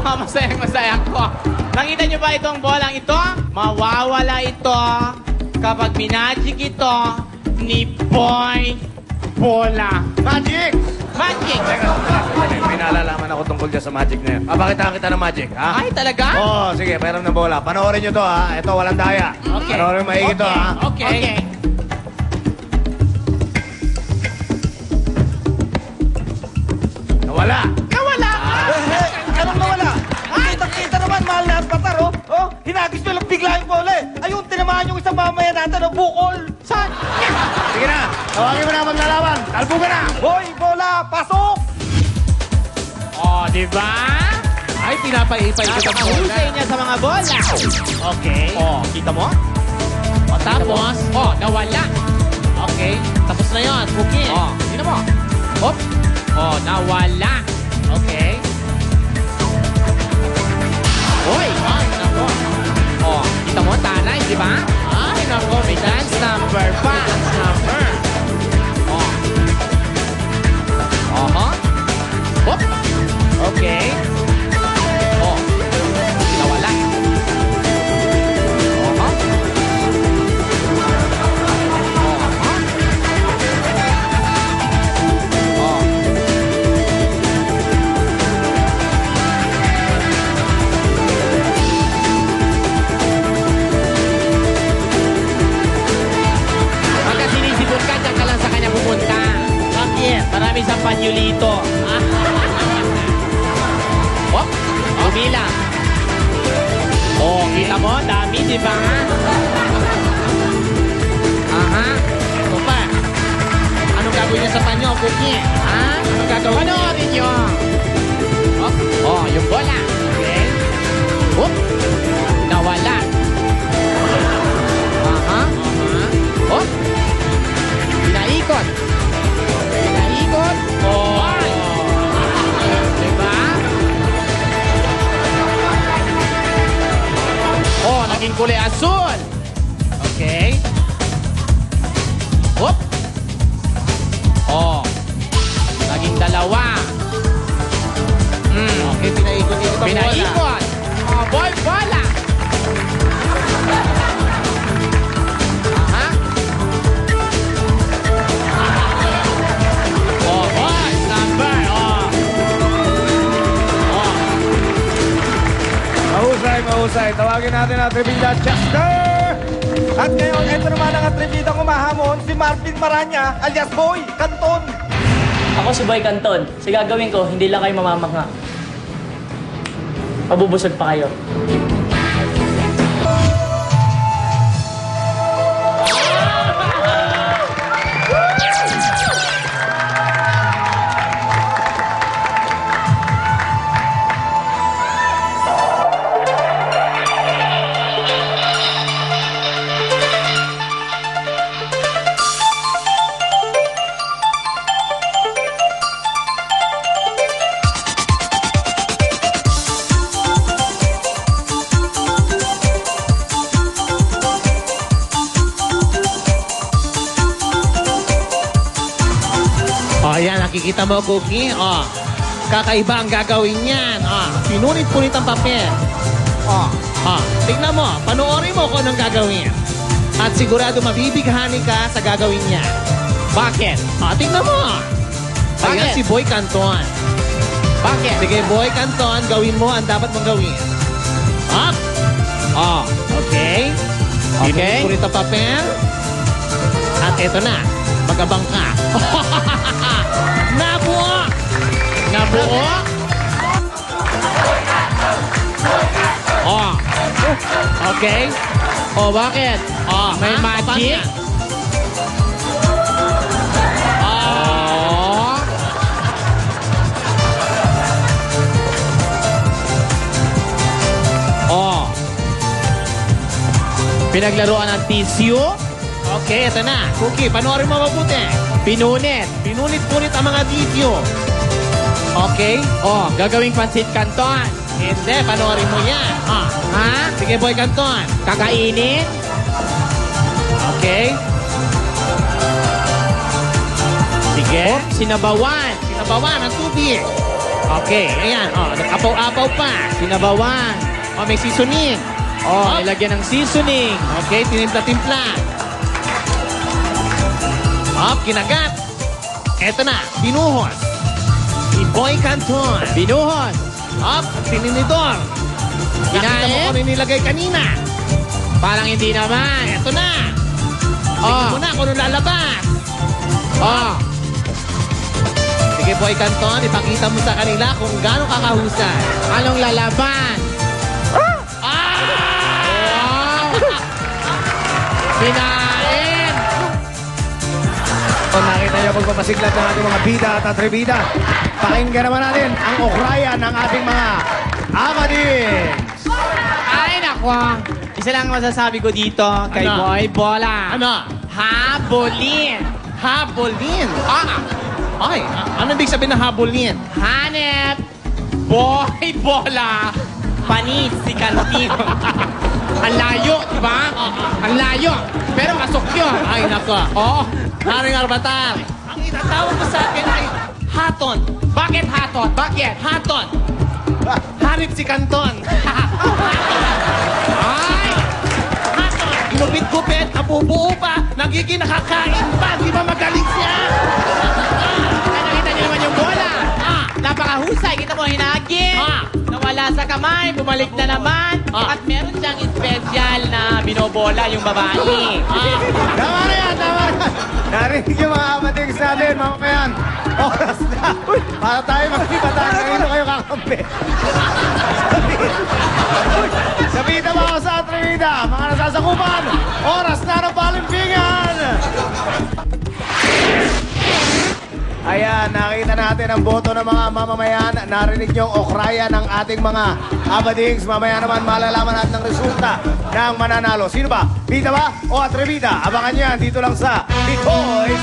Masayang-masaya ko. Nakita niyo ba itong bolang ito? Mawawala ito kapag minagic ito ni Boy Bola. Magic! Magic! May nalalaman ako tungkol dyan sa magic na yun. Papakitaan kita ng magic, ha? Ay, talaga? Oo, sige, pairam ng bola. Panoorin nyo to, ha? Ito, walang daya. Okay. Panoorin maigi to, ha? Okay. Nawala! Nawala! Anong nawala? Kita naman, mahal na ang patar, oh. Oh, hinagis nyo lang bigla yung bola, eh. Ayun, tinamaan yung isang mamaya natin, oh, bukol. Saan? Sige na! Tawagin mo na maglalaban! Talbo ka na! Hoy, bola, pasok! Oh, di ba? Ay, pinapaipay ko ng bola. Nakahusay niya sa mga bola. Okay. Oh, kita mo? O tapos, Oh, nawala. okay. Tapos na yun, Cookie. Oh, sino mo? Hop. Oh, nawala. Okay. Hoy! Ay, nako. Oh, kita mo, tanay, di ba? Ay, nako. May dance number pa. Number. Oh. Hop. Okay. Oh. Nawala. Hop. Oh. Pagka sinisipon ka, dyan ka lang sa kanya pupunta. Bakit? Marami sa panyulito. Hop! Umilang. Oh, kita mo? Dami, di ba? Aha. Ito pa. Anong gagawin niya sa panyo, Cookie? Ha? Anong gagawin niya? Panoorin nyo. Hop. Oh, yung bola. Okay. Hop. Nawala. Aha. Hop. Pinaikot. Pinaikot. Oh. Diba? Oh, naging kulay asul. Okay. Hop. Oh. Naging dalawa. Okay, pinaikot-ikot ang bola. Pinaikot. Oh, boy, bola. Aha. Oh, boy, number. Oh. Oh. Mahusay. Tawagin natin ang Trivida Chester! At ngayon, ito naman ang atribidang umahamon, si Marvin Maranya, alias Boy Canton. Ako si Boy Canton. Sa gagawin ko, hindi lang kayo mamamangha. Mabubusog pa kayo. Oh, yan. Nakikita mo, Cookie. Oh. Kakaiba ang gagawin niyan. Oh. Pinunit-punit ang papel. Oh. Oh. Tignan mo. Panoorin mo kung anong gagawin. At sigurado mabibighani ka sa gagawin niya. Bakit? Oh, tignan mo. Ayan Bakit? si Boy Canton. Bakit? Sige, Boy Canton, gawin mo ang dapat mong gawin. Up. Oh. Okay. Okay. Pinunit-punit ang papel. At eto na. Magabang ka. Nabuo! Nabuo? Oh. Okay. Oh, bakit? Oh, may Ha? magic? Paano Oh. Oh. Pinaglaruan ng tissue? Okay, eto na. Cookie, panoorin mo mabuti. Pinunit. Pinunit-punit ang mga video. Okay? Oh, gagawing pansit canton. Hindi, panoorin mo yan. Ah. Ha? Sige, Boy Canton. Kakainin? Okay? Sige. Sinabawan. Sinabawan ang tubig. Okay, ayan. Nagkapaw-apaw pa. Sinabawan. May seasoning. Nilagyan ng seasoning. Okay, tinimpla-timpla. Kinagat. Eto na, binuhos. Si Boy Canton. Binuhos. Tininidor. Nakita mo kung nilagay kanina. Parang hindi naman. Eto na. Tingnan mo na kung anong lalabas. Sige, Boy Canton, ipakita mo sa kanila kung gaano kakahusay. Anong lalaban? Pinain! Kung nakita niyo pagpapasiglat ng ating mga bida at atribida, pakinggan naman natin ang okrayan ng ating mga amadings. Ay, nako. Isa lang masasabi ko dito kay Ano? Boy Bola. Ano? Habulin. Habulin. Ay, ano ibig sabihin ng habulin? Hanep. Boy Bola. Panit si Kantino. Ang layo, di ba? Ang layo. Pero masok yun. Ay, nako. Oo. Haring Arbatar. Ang itatawag mo sa akin ay Haton. Bakit hatot? Bakit? Haton. Harip si Canton. Ay! Haton. Inupit-gupit, nabubuo pa, nagiging nakakain pa. Di ba magaling siya? Nakita niyo naman yung bola. Napakahusay. Kita mo, hinagin. Nawala sa kamay, bumalik na naman. At meron siyang special na binobola yung babae. Tama na yan, tama na. Narinig yung mga amadings natin, mamamayan. Oras na. Para tayo magkibatan, kanino kayo kakampi. Sabida ba ako sa atribida? Mga nasasakupan, oras na ng palimpingan. Ayan, nakita natin ang boto ng mga mamamayan. Narinig niyong okraya ng ating mga abadings. Mamaya naman malalaman natin ang resulta ng mananalo. Sino ba? Bida ba o atribida? Abangan yan dito lang sa Bitoys